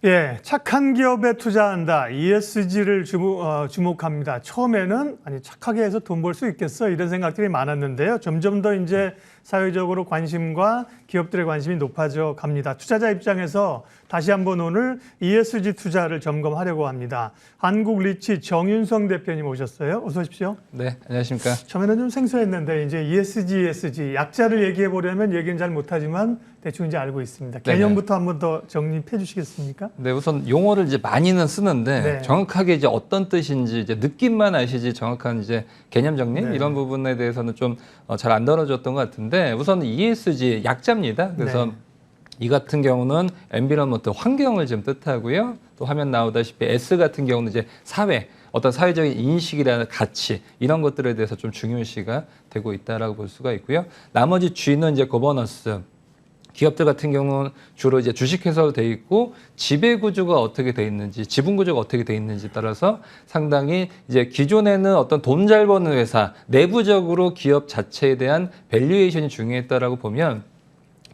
예, 착한 기업에 투자한다. ESG를 주목합니다. 처음에는 아니 착하게 해서 돈 벌 수 있겠어 이런 생각들이 많았는데요. 점점 더 이제 사회적으로 관심과 기업들의 관심이 높아져 갑니다. 투자자 입장에서 다시 한번 오늘 ESG 투자를 점검하려고 합니다. 한국리치 정윤성 대표님 오셨어요. 어서 오십시오. 네, 안녕하십니까. 처음에는 좀 생소했는데 이제 ESG 약자를 얘기해 보려면 얘기는 잘 못하지만 대충 이제 알고 있습니다. 개념부터 한번 더 정립해 주시겠습니까? 네, 우선 용어를 이제 많이는 쓰는데 네. 정확하게 이제 어떤 뜻인지 이제 느낌만 아시지 정확한 이제 개념 정리 네. 이런 부분에 대해서는 좀 잘 안 다뤄졌던 것 같은데 우선 ESG 약자입니다. 그래서 네. 이 같은 경우는 environment 환경을 좀 뜻하고요. 또 화면 나오다시피 S 같은 경우는 이제 사회 어떤 사회적인 인식이나 가치 이런 것들에 대해서 좀 중요시가 되고 있다라고 볼 수가 있고요. 나머지 G는 이제 거버넌스. 기업들 같은 경우는 주로 이제 주식회사로 돼 있고 지배 구조가 어떻게 돼 있는지, 지분 구조가 어떻게 돼 있는지 따라서 상당히 이제 기존에는 어떤 돈 잘 버는 회사 내부적으로 기업 자체에 대한 밸류에이션이 중요했다라고 보면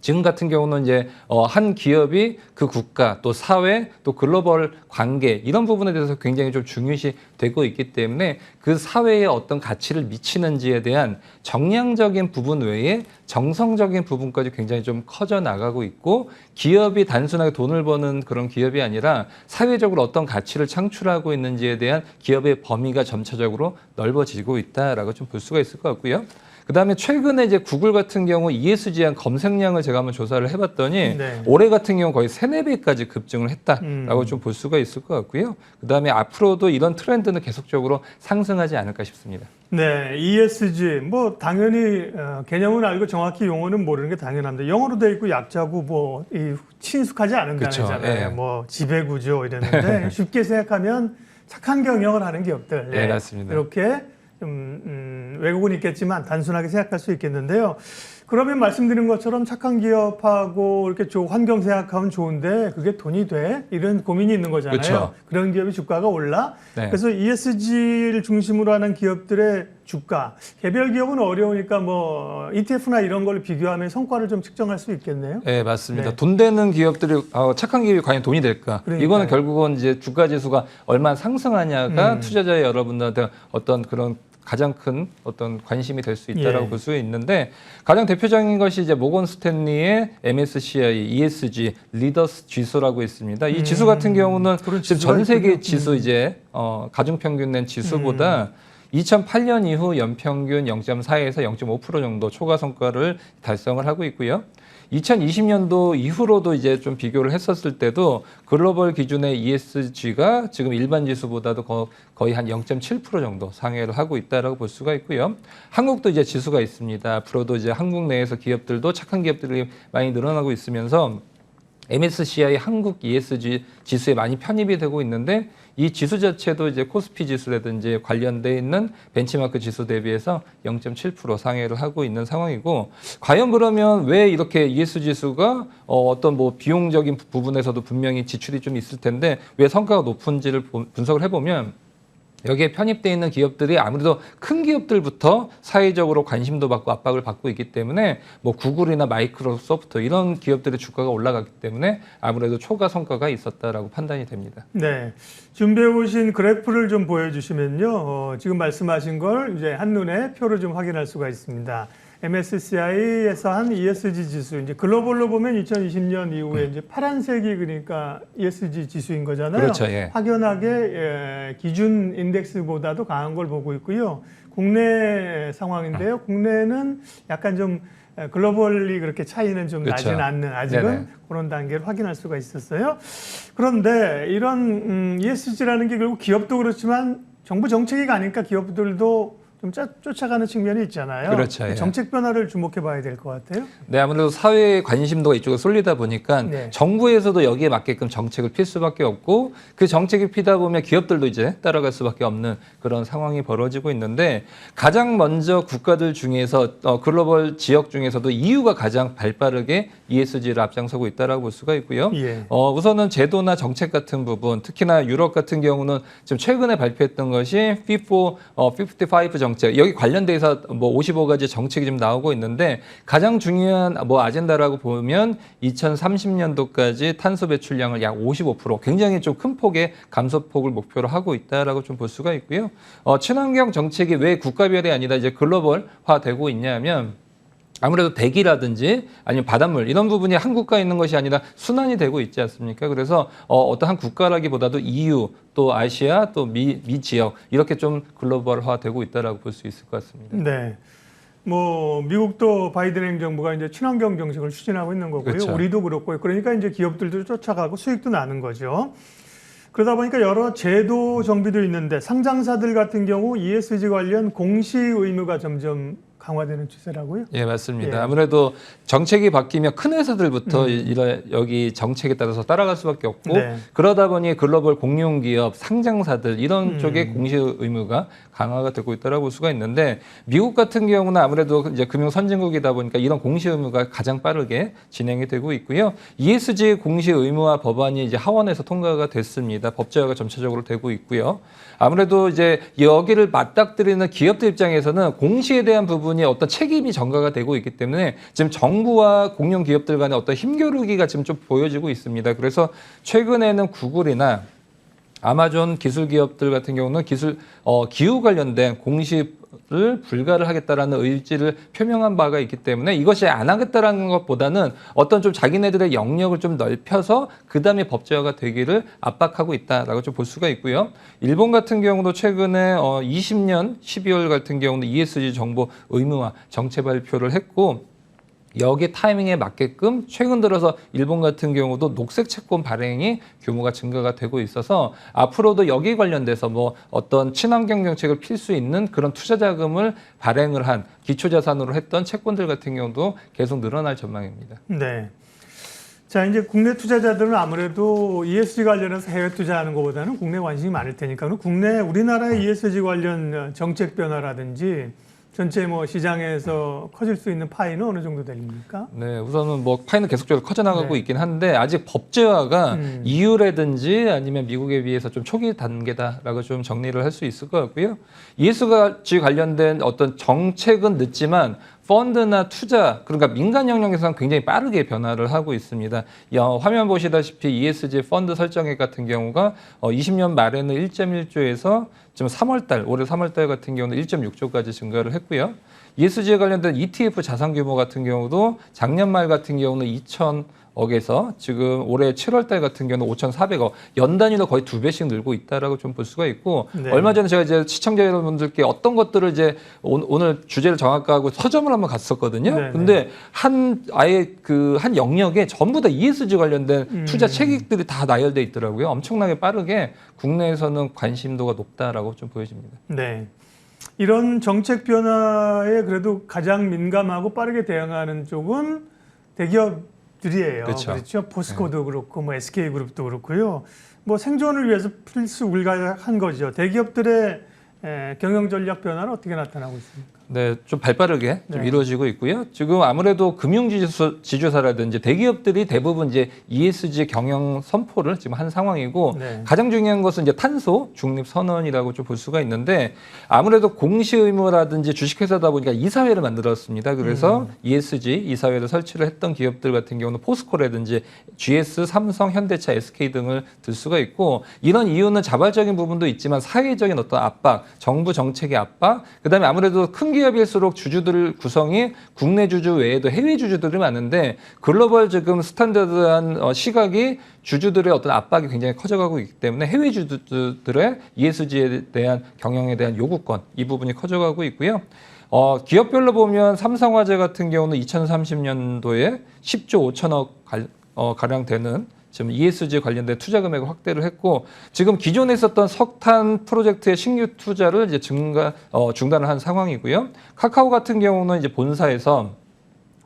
지금 같은 경우는 이제 한 기업이 그 국가 또 사회 또 글로벌 관계 이런 부분에 대해서 굉장히 좀 중요시 되고 있기 때문에 그 사회에 어떤 가치를 미치는지에 대한 정량적인 부분 외에 정성적인 부분까지 굉장히 좀 커져 나가고 있고 기업이 단순하게 돈을 버는 그런 기업이 아니라 사회적으로 어떤 가치를 창출하고 있는지에 대한 기업의 범위가 점차적으로 넓어지고 있다라고 좀 볼 수가 있을 것 같고요. 그다음에 최근에 이제 구글 같은 경우 ESG한 검색량을 제가 한번 조사를 해봤더니 네. 올해 같은 경우 거의 3, 4배까지 급증을 했다라고 좀 볼 수가 있을 것 같고요. 그다음에 앞으로도 이런 트렌드는 계속적으로 상승하지 않을까 싶습니다. 네, ESG 뭐 당연히 개념은 알고 정확히 용어는 모르는 게 당연합니다. 영어로 돼 있고 약자고 뭐 친숙하지 않은 그쵸, 단어잖아요. 예. 뭐 지배구조 이랬는데 쉽게 생각하면 착한 경영을 하는 기업들. 네, 맞습니다. 이렇게 좀 외국은 있겠지만 단순하게 생각할 수 있겠는데요. 그러면 말씀드린 것처럼 착한 기업하고 이렇게 환경 생각하면 좋은데 그게 돈이 돼? 이런 고민이 있는 거잖아요. 그쵸. 그런 기업이 주가가 올라. 네. 그래서 ESG를 중심으로 하는 기업들의 주가, 개별 기업은 어려우니까 뭐 ETF나 이런 걸 비교하면 성과를 좀 측정할 수 있겠네요. 네, 맞습니다. 네. 돈 되는 기업들이 착한 기업이 과연 돈이 될까? 그러니까요. 이거는 결국은 이제 주가 지수가 얼마나 상승하냐가 투자자 여러분들한테 어떤 그런 가장 큰 어떤 관심이 될 수 있다라고 예. 볼 수 있는데 가장 대표적인 것이 이제 모건 스탠리의 MSCI ESG 리더스 지수라고 있습니다. 이 지수 같은 경우는 지금 전 세계 지수 이제 가중 평균 낸 지수보다 2008년 이후 연평균 0.4에서 0.5% 정도 초과 성과를 달성을 하고 있고요. 2020년도 이후로도 이제 좀 비교를 했었을 때도 글로벌 기준의 ESG가 지금 일반 지수보다도 거의 한 0.7% 정도 상회를 하고 있다라고 볼 수가 있고요. 한국도 이제 지수가 있습니다. 앞으로도 이제 한국 내에서 기업들도 착한 기업들이 많이 늘어나고 있으면서 MSCI 한국 ESG 지수에 많이 편입이 되고 있는데 이 지수 자체도 이제 코스피 지수라든지 관련돼 있는 벤치마크 지수 대비해서 0.7% 상회를 하고 있는 상황이고 과연 그러면 왜 이렇게 ESG 지수가 어떤 뭐 비용적인 부분에서도 분명히 지출이 좀 있을 텐데 왜 성과가 높은지를 분석을 해보면 여기에 편입되어 있는 기업들이 아무래도 큰 기업들부터 사회적으로 관심도 받고 압박을 받고 있기 때문에 뭐 구글이나 마이크로소프트 이런 기업들의 주가가 올라갔기 때문에 아무래도 초과 성과가 있었다라고 판단이 됩니다. 네, 준비해 오신 그래프를 좀 보여주시면요. 지금 말씀하신 걸 이제 한눈에 표를 좀 확인할 수가 있습니다. MSCI에서 한 ESG 지수, 이제 글로벌로 보면 2020년 이후에 이제 파란색이 그러니까 ESG 지수인 거잖아요. 그렇죠, 예. 확연하게 기준 인덱스보다도 강한 걸 보고 있고요. 국내 상황인데요. 국내는 약간 좀 글로벌리 그렇게 차이는 좀 그렇죠. 나지는 않는 아직은 네네. 그런 단계를 확인할 수가 있었어요. 그런데 이런 ESG라는 게 결국 기업도 그렇지만 정부 정책이 가니까 기업들도 좀 쫓아가는 측면이 있잖아요. 그렇죠, 예. 정책 변화를 주목해 봐야 될 것 같아요. 네, 아무래도 사회의 관심도가 이쪽으로 쏠리다 보니까 네. 정부에서도 여기에 맞게끔 정책을 필 수밖에 없고 그 정책이 피다 보면 기업들도 이제 따라갈 수밖에 없는 그런 상황이 벌어지고 있는데 가장 먼저 국가들 중에서 글로벌 지역 중에서도 EU가 가장 발빠르게 ESG를 앞장서고 있다라고 볼 수가 있고요. 예. 우선은 제도나 정책 같은 부분, 특히나 유럽 같은 경우는 지금 최근에 발표했던 것이 Fit for 55 정도 정책 여기 관련돼서 뭐 55가지 정책이 좀 나오고 있는데 가장 중요한 뭐 아젠다라고 보면 2030년도까지 탄소 배출량을 약 55% 굉장히 좀 큰 폭의 감소폭을 목표로 하고 있다라고 좀 볼 수가 있고요. 친환경 정책이 왜 국가별이 아니라 이제 글로벌화되고 있냐면 아무래도 대기라든지 아니면 바닷물 이런 부분이 한 국가에 있는 것이 아니라 순환이 되고 있지 않습니까? 그래서 어떤 한 국가라기보다도 EU 또 아시아 또 미 지역 이렇게 좀 글로벌화되고 있다라고 볼 수 있을 것 같습니다. 네. 뭐 미국도 바이든 행정부가 이제 친환경 정책을 추진하고 있는 거고요. 그렇죠. 우리도 그렇고요. 그러니까 이제 기업들도 쫓아가고 수익도 나는 거죠. 그러다 보니까 여러 제도 정비도 있는데 상장사들 같은 경우 ESG 관련 공시 의무가 점점 강화되는 추세라고요? 예, 맞습니다. 예. 아무래도 정책이 바뀌면 큰 회사들부터 여기 정책에 따라서 따라갈 수밖에 없고 네. 그러다 보니 글로벌 공룡기업, 상장사들 이런 쪽에 공시 의무가 강화가 되고 있다고 볼 수가 있는데 미국 같은 경우는 아무래도 이제 금융 선진국이다 보니까 이런 공시 의무가 가장 빠르게 진행이 되고 있고요. ESG 공시 의무화 법안이 이제 하원에서 통과가 됐습니다. 법제화가 점차적으로 되고 있고요. 아무래도 이제 여기를 맞닥뜨리는 기업들 입장에서는 공시에 대한 부분이 어떤 책임이 전가가 되고 있기 때문에 지금 정부와 공룡 기업들 간의 어떤 힘겨루기가 지금 좀 보여지고 있습니다. 그래서 최근에는 구글이나 아마존 기술 기업들 같은 경우는 기후 관련된 공시를 불가를 하겠다라는 의지를 표명한 바가 있기 때문에 이것이 안 하겠다라는 것보다는 어떤 좀 자기네들의 영역을 좀 넓혀서 그 다음에 법제화가 되기를 압박하고 있다라고 좀 볼 수가 있고요. 일본 같은 경우도 최근에 20년 12월 같은 경우는 ESG 정보 의무화 정책 발표를 했고 여기 타이밍에 맞게끔 최근 들어서 일본 같은 경우도 녹색 채권 발행이 규모가 증가가 되고 있어서 앞으로도 여기 관련돼서 뭐 어떤 친환경 정책을 필 수 있는 그런 투자 자금을 발행을 한 기초 자산으로 했던 채권들 같은 경우도 계속 늘어날 전망입니다. 네. 자, 이제 국내 투자자들은 아무래도 ESG 관련해서 해외 투자하는 것보다는 국내 관심이 많을 테니까 국내 우리나라의 ESG 관련 정책 변화라든지 전체 뭐 시장에서 커질 수 있는 파이는 어느 정도 됩니까? 네, 우선은 뭐 파이는 계속적으로 커져나가고 네. 있긴 한데 아직 법제화가 EU라든지 아니면 미국에 비해서 좀 초기 단계다라고 좀 정리를 할 수 있을 것 같고요. ESG 관련된 어떤 정책은 늦지만 펀드나 투자, 그러니까 민간 영역에서는 굉장히 빠르게 변화를 하고 있습니다. 화면 보시다시피 ESG 펀드 설정액 같은 경우가 20년 말에는 1.1조에서 지금 올해 3월달 같은 경우는 1.6조까지 증가를 했고요. ESG에 관련된 ETF 자산 규모 같은 경우도 작년 말 같은 경우는 2,000억에서 지금 올해 7월달 같은 경우는 5,400억 연 단위로 거의 2배씩 늘고 있다라고 좀 볼 수가 있고 네. 얼마 전에 제가 이제 시청자 여러분들께 어떤 것들을 이제 오늘 주제를 정할까 하고 서점을 한번 갔었거든요. 네, 근데 아예 한 영역에 전부 다 ESG 관련된 투자 책익들이 다 나열돼 있더라고요. 엄청나게 빠르게 국내에서는 관심도가 높다라고 좀 보여집니다. 네. 이런 정책 변화에 그래도 가장 민감하고 빠르게 대응하는 쪽은 대기업들이에요. 그렇죠. 포스코도 그렇고 뭐 SK그룹도 그렇고요. 뭐 생존을 위해서 필수 울가한 거죠. 대기업들의 경영 전략 변화는 어떻게 나타나고 있습니까? 네, 좀 발빠르게 좀 네. 이루어지고 있고요. 지금 아무래도 금융지주사라든지 대기업들이 대부분 이제 ESG 경영 선포를 지금 한 상황이고 네. 가장 중요한 것은 이제 탄소 중립 선언이라고 좀 볼 수가 있는데 아무래도 공시 의무라든지 주식회사다 보니까 이사회를 만들었습니다. 그래서 ESG 이사회를 설치를 했던 기업들 같은 경우는 포스코라든지 GS, 삼성, 현대차, SK 등을 들 수가 있고 이런 이유는 자발적인 부분도 있지만 사회적인 어떤 압박, 정부 정책의 압박, 그다음에 아무래도 큰 기업일수록 주주들 구성이 국내 주주 외에도 해외 주주들이 많은데 글로벌 지금 스탠다드한 시각이 주주들의 어떤 압박이 굉장히 커져가고 있기 때문에 해외 주주들의 ESG에 대한 경영에 대한 요구권 이 부분이 커져가고 있고요. 기업별로 보면 삼성화재 같은 경우는 2030년도에 10조 5천억 가량 되는 지금 ESG 관련된 투자 금액을 확대를 했고 지금 기존에 있었던 석탄 프로젝트의 신규 투자를 이제 중단을 한 상황이고요. 카카오 같은 경우는 이제 본사에서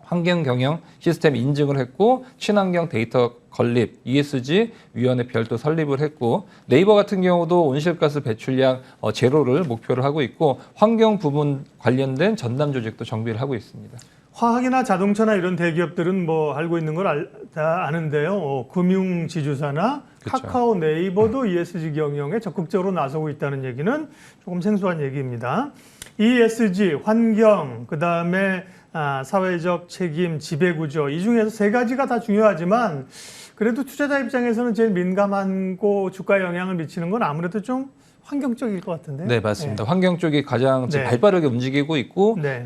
환경 경영 시스템 인증을 했고 친환경 데이터 건립 ESG 위원회 별도 설립을 했고 네이버 같은 경우도 온실가스 배출량 제로를 목표로 하고 있고 환경 부문 관련된 전담 조직도 정비를 하고 있습니다. 화학이나 자동차나 이런 대기업들은 뭐 알고 있는 걸 다 아는데요. 금융 지주사나 그쵸. 카카오, 네이버도 ESG 경영에 적극적으로 나서고 있다는 얘기는 조금 생소한 얘기입니다. ESG, 환경, 그다음에 사회적 책임, 지배구조 이 중에서 세 가지가 다 중요하지만 그래도 투자자 입장에서는 제일 민감하고 주가에 영향을 미치는 건 아무래도 좀 환경 쪽일 것 같은데요. 네, 맞습니다. 환경 쪽이 가장 지금 네. 발빠르게 움직이고 있고 네.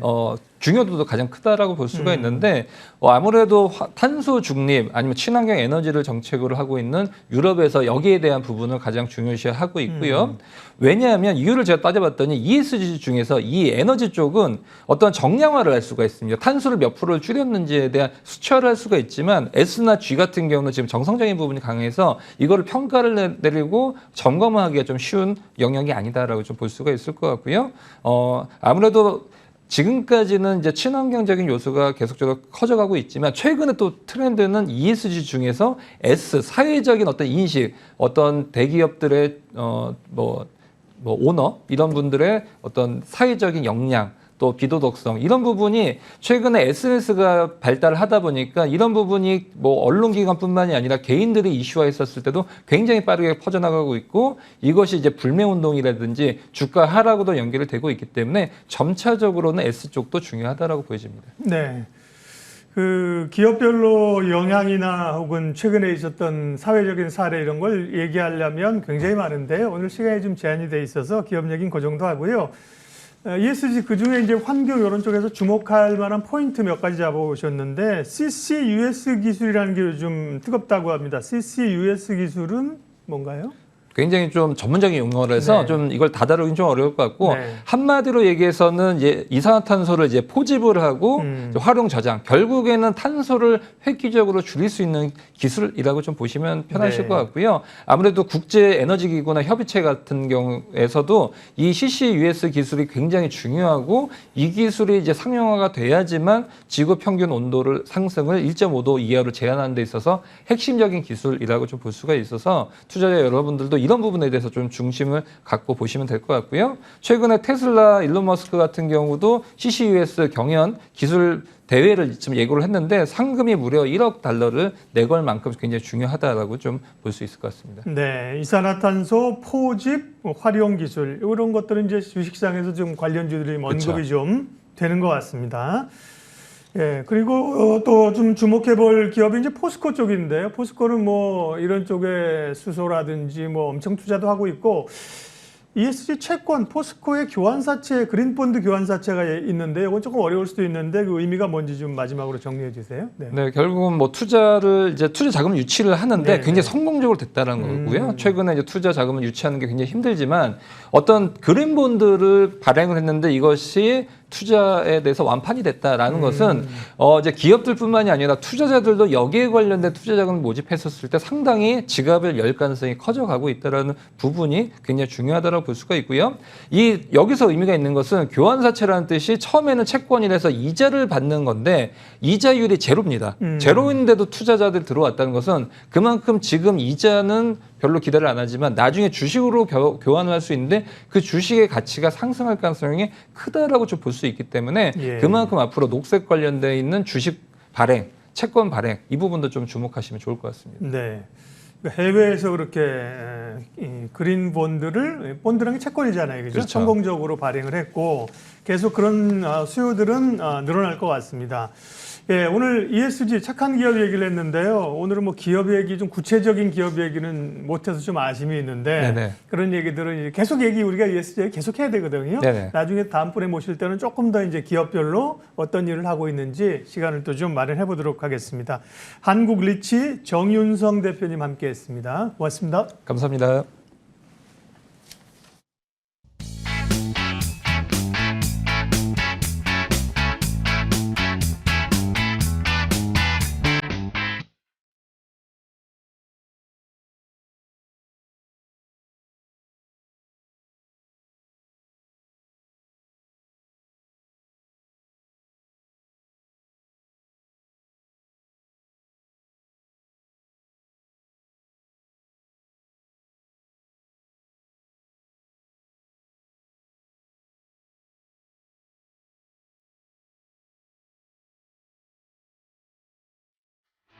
중요도도 가장 크다라고 볼 수가 있는데 아무래도 탄소 중립 아니면 친환경 에너지를 정책으로 하고 있는 유럽에서 여기에 대한 부분을 가장 중요시하고 있고요. 왜냐하면 이유를 제가 따져봤더니 ESG 중에서 이 에너지 쪽은 어떤 정량화를 할 수가 있습니다. 탄소를 몇 프로를 줄였는지에 대한 수치화를 할 수가 있지만 S나 G 같은 경우는 지금 정성적인 부분이 강해서 이거를 평가를 내리고 점검하기가 좀 쉬운 영역이 아니다라고 좀 볼 수가 있을 것 같고요. 아무래도 지금까지는 이제 친환경적인 요소가 계속적으로 커져가고 있지만 최근에 또 트렌드는 ESG 중에서 S 사회적인 어떤 인식, 어떤 대기업들의 오너 이런 분들의 어떤 사회적인 역량 또 비도덕성 이런 부분이 최근에 SNS가 발달을 하다 보니까 이런 부분이 뭐 언론기관뿐만이 아니라 개인들이 이슈화했었을 때도 굉장히 빠르게 퍼져나가고 있고 이것이 이제 불매운동이라든지 주가 하락으로도 연결이 되고 있기 때문에 점차적으로는 S 쪽도 중요하다라고 보여집니다. 네. 그 기업별로 영향이나 혹은 최근에 있었던 사회적인 사례 이런 걸 얘기하려면 굉장히 많은데요. 오늘 시간이 좀 제한이 돼 있어서 기업 얘기는 그 정도 하고요. ESG 그중에 이제 환경 이런 쪽에서 주목할 만한 포인트 몇 가지 잡아오셨는데 CCUS 기술이라는 게 요즘 뜨겁다고 합니다. CCUS 기술은 뭔가요? 굉장히 좀 전문적인 용어라서 네. 좀 이걸 다 다루긴 좀 어려울 것 같고 네. 한마디로 얘기해서는 이제 이산화탄소를 이제 포집을 하고 이제 활용 저장 결국에는 탄소를 획기적으로 줄일 수 있는 기술이라고 좀 보시면 편하실 네. 것 같고요. 아무래도 국제 에너지 기구나 협의체 같은 경우에서도 이 CCUS 기술이 굉장히 중요하고 이 기술이 이제 상용화가 돼야지만 지구 평균 온도를 상승을 1.5도 이하로 제한하는 데 있어서 핵심적인 기술이라고 좀 볼 수가 있어서 투자자 여러분들도 이런 부분에 대해서 좀 중심을 갖고 보시면 될 것 같고요. 최근에 테슬라 일론 머스크 같은 경우도 CCUS 경연 기술 대회를 지금 예고를 했는데 상금이 무려 1억 달러를 내걸 만큼 굉장히 중요하다라고 좀 볼 수 있을 것 같습니다. 네, 이산화탄소 포집 활용 기술 이런 것들은 이제 주식시장에서 좀 관련주들이 언급이 그렇죠. 좀 되는 것 같습니다. 예, 그리고 또 좀 주목해 볼 기업이 이제 포스코 쪽인데요. 포스코는 뭐 이런 쪽에 수소라든지 뭐 엄청 투자도 하고 있고 ESG 채권 포스코의 교환사채 그린본드 교환사채가 있는데 이건 조금 어려울 수도 있는데 그 의미가 뭔지 좀 마지막으로 정리해 주세요. 네. 네, 결국은 뭐 투자 자금을 유치를 하는데 네, 굉장히 네. 성공적으로 됐다는 거고요. 최근에 이제 투자 자금을 유치하는 게 굉장히 힘들지만 어떤 그린본드를 발행을 했는데 이것이 투자에 대해서 완판이 됐다라는 것은 이제 기업들뿐만이 아니라 투자자들도 여기에 관련된 투자 자금을 모집했었을 때 상당히 지갑을 열 가능성이 커져가고 있다라는 부분이 굉장히 중요하다고 볼 수가 있고요. 여기서 의미가 있는 것은 교환사채라는 뜻이 처음에는 채권이라서 이자를 받는 건데 이자율이 제로입니다. 제로인데도 투자자들이 들어왔다는 것은 그만큼 지금 이자는 별로 기대를 안 하지만 나중에 주식으로 교환을 할 수 있는데 그 주식의 가치가 상승할 가능성이 크다라고 좀 볼 수 있기 때문에 예. 그만큼 앞으로 녹색 관련돼 있는 주식 발행, 채권 발행 이 부분도 좀 주목하시면 좋을 것 같습니다. 네. 해외에서 그렇게 이 그린 본드라는 게 채권이잖아요. 그죠? 그렇죠. 성공적으로 발행을 했고 계속 그런 수요들은 늘어날 것 같습니다. 예, 오늘 ESG 착한 기업 얘기를 했는데요. 오늘은 뭐 기업 얘기 좀 구체적인 기업 얘기는 못해서 좀 아쉬움이 있는데 네네. 그런 얘기들은 이제 계속 우리가 ESG 계속 해야 되거든요. 네네. 나중에 다음번에 모실 때는 조금 더 이제 기업별로 어떤 일을 하고 있는지 시간을 또 좀 마련해 보도록 하겠습니다. 한국 리치 정윤성 대표님 함께했습니다. 고맙습니다. 감사합니다.